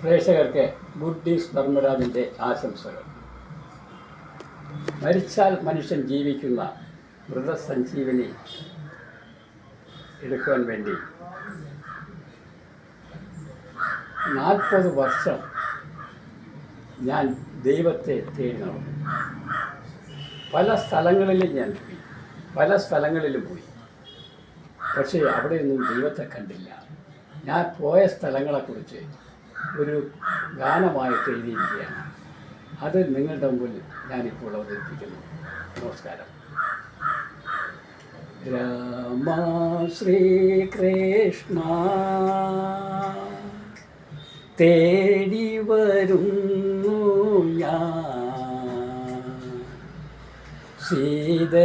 പ്രേക്ഷകർക്ക് ബുദ്ധീസ് ധർമ്മരാജിൻ്റെ ആശംസകൾ. മരിച്ചാൽ മനുഷ്യൻ ജീവിക്കുന്ന മൃതസഞ്ജീവനി എടുക്കുവാൻ വേണ്ടി 40 വർഷം ഞാൻ ദൈവത്തെ തേടി നടന്നു. പല സ്ഥലങ്ങളിലും പോയി. പക്ഷേ അവിടെയൊന്നും ദൈവത്തെ കണ്ടില്ല. ഞാൻ പോയ സ്ഥലങ്ങളെക്കുറിച്ച് ഒരു ഗാനമായിട്ട് എഴുതിയിരിക്കുകയാണ്. അത് നിങ്ങളുടെ മുമ്പിൽ ഞാനിപ്പോൾ അവതരിപ്പിക്കുന്നു. നമസ്കാരം. രാമ ശ്രീകൃഷ്ണ തേടി വരുന്നു ഞാൻ, സീതയാമീരാതയിൽ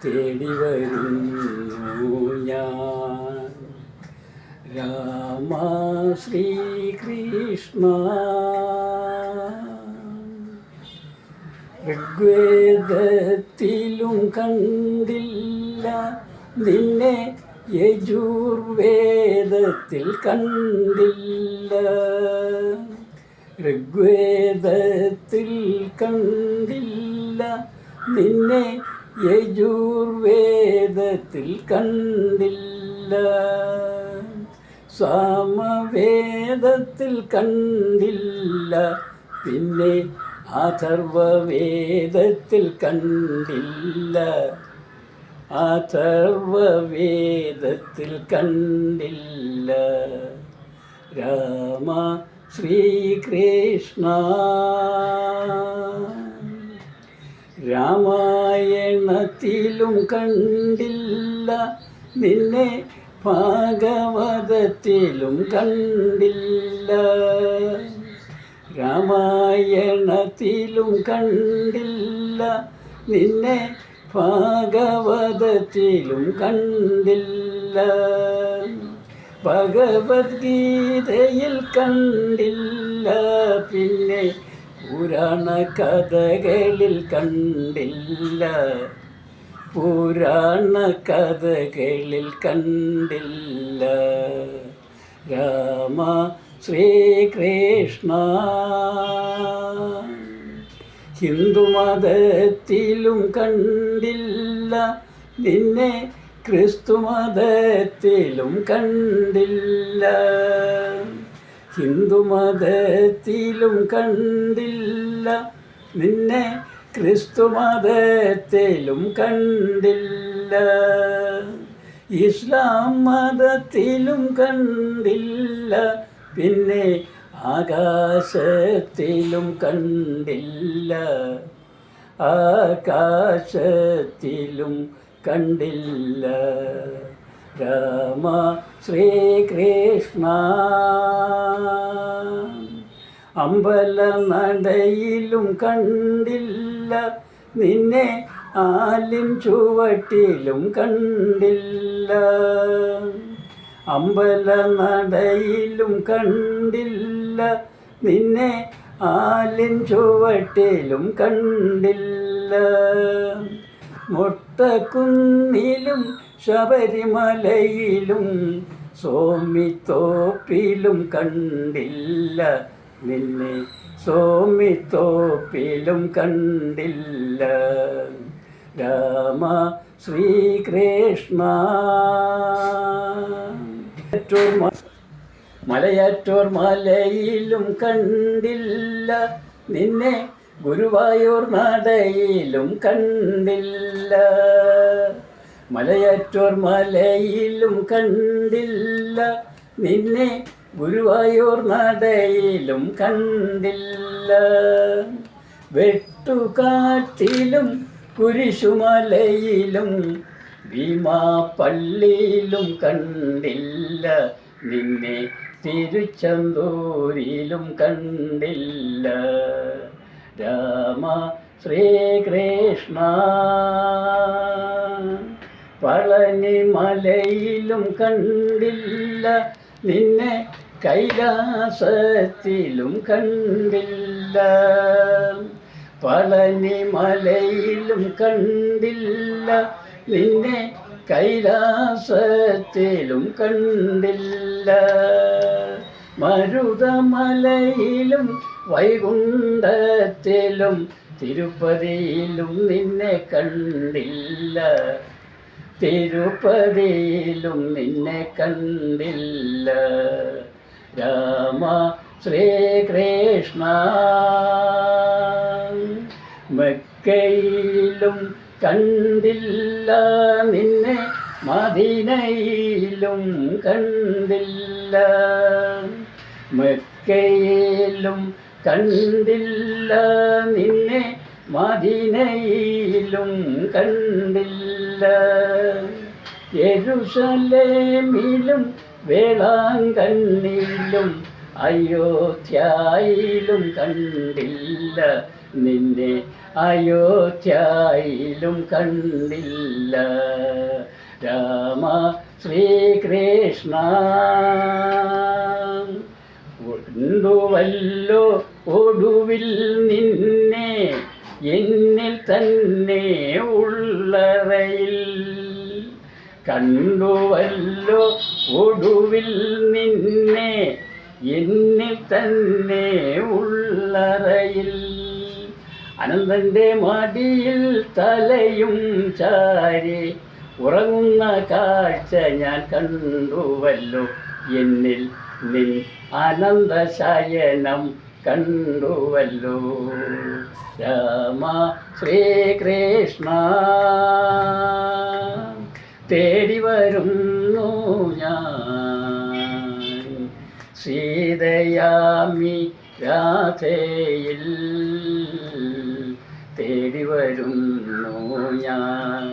തേടി വരുന്നു ഞാൻ. രാമ ശ്രീകൃഷ്ണ ഋഗ്വേദത്തിലും കണ്ടില്ല നിന്നെ, യജുർവേദത്തിൽ കണ്ടില്ല. ഋഗ്വേദത്തിൽ കണ്ടില്ല നിന്നെ, യജുർവേദത്തിൽ കണ്ടില്ല. സാമവേദത്തിൽ കണ്ടില്ല, പിന്നെ അഥർവവേദത്തിൽ കണ്ടില്ല. അഥർവവേദത്തിൽ കണ്ടില്ല. രാമ ശ്രീകൃഷ്ണ രാമായണത്തിലും കണ്ടില്ല നിന്നെ, ഭാഗവതത്തിലും കണ്ടില്ല. രാമായണത്തിലും കണ്ടില്ല നിന്നെ, ഭാഗവതത്തിലും കണ്ടില്ല. ഭഗവത്ഗീതയിൽ കണ്ടില്ല, പിന്നെ പുരാണ കഥകളിൽ കണ്ടില്ല. പുരാണ കഥകളിൽ കണ്ടില്ല. രാമ ശ്രീകൃഷ്ണ ഹിന്ദുമതത്തിലും കണ്ടില്ല നിന്നെ, ക്രിസ്തുമതത്തിലും കണ്ടില്ല. ഹിന്ദുമതത്തിലും കണ്ടില്ല നിന്നെ, ക്രിസ്തുമതത്തിലും കണ്ടില്ല. ഇസ്ലാം മതത്തിലും കണ്ടില്ല, പിന്നെ ആകാശത്തിലും കണ്ടില്ല. ആകാശത്തിലും കണ്ടില്ല. രാമ ശ്രീകൃഷ്ണ അമ്പലനടയിലും കണ്ടില്ല നിന്നെ, ആലിൻ ചുവട്ടിലും കണ്ടില്ല. അമ്പലനടയിലും കണ്ടില്ല നിന്നെ, ആലിൻ ചുവട്ടിലും കണ്ടില്ല. മൊട്ടക്കുന്നിലും ശബരിമലയിലും സോമിത്തോപ്പിലും കണ്ടില്ല നിന്നെ, സോമിത്തോപ്പിലും കണ്ടില്ല. രാമ ശ്രീകൃഷ്ണ മലയാറ്റൂർ മലയിലും കണ്ടില്ല നിന്നെ, ഗുരുവായൂർ നടയിലും കണ്ടില്ല. മലയാറ്റൂർ മലയിലും കണ്ടില്ല നിന്നെ, ഗുരുവായൂർ നടയിലും കണ്ടില്ല. വെട്ടുകാട്ടിലും കുരിശുമലയിലും ഭീമാപള്ളിയിലും കണ്ടില്ല നിന്നെ, തിരുച്ചെന്തൂരിലും കണ്ടില്ല. രാമ ശ്രീകൃഷ്ണ പളനി മലയിലും കണ്ടില്ല നിന്നെ, കൈലാസത്തിലും കണ്ടില്ല. പളനി മലയിലും കണ്ടില്ല നിന്നെ, കൈലാസത്തിലും കണ്ടില്ല, മരുതമലയിലും വൈകുണ്ഠത്തിലും തിരുപ്പതിയിലും നിന്നെ കണ്ടില്ല, തിരുപ്പതിയിലും നിന്നെ കണ്ടില്ല. രാമ ശ്രീകൃഷ്ണ. മക്കയിലും കണ്ടില്ല നിന്നെ, മദീനയിലും കണ്ടില്ല, മക്കയിലും കണ്ടില്ല നിന്നെ, മദീനയിലും കണ്ടില്ല, യെരൂശലേമിലും വേളാങ്കണ്ണിയിലും അയോധ്യയിലും കണ്ടില്ല നിന്നെ, അയോധ്യയിലും കണ്ടില്ല. രാമ ശ്രീകൃഷ്ണ. ഉണ്ടുവല്ലോ ഒടുവിൽ നിന്നെ എന്നിൽ തന്നെ ഉള്ളറയിൽ, കണ്ടുവല്ലോ ഒടുവിൽ നിന്നെ എന്നിൽ തന്നെ ഉള്ളറയിൽ, അനന്തൻ്റെ മടിയിൽ തലയും ചാരി ഉറങ്ങുന്ന കാഴ്ച ഞാൻ കണ്ടുവല്ലോ, എന്നിൽ നിൻ അനന്തശയനം കണ്ടുവല്ലോ. രാമ ശ്രീകൃഷ്ണ. തേടി വരുന്നു ഞാൻ സീതയാമി രാധയിൽ, തേടി വരുന്നു ഞാൻ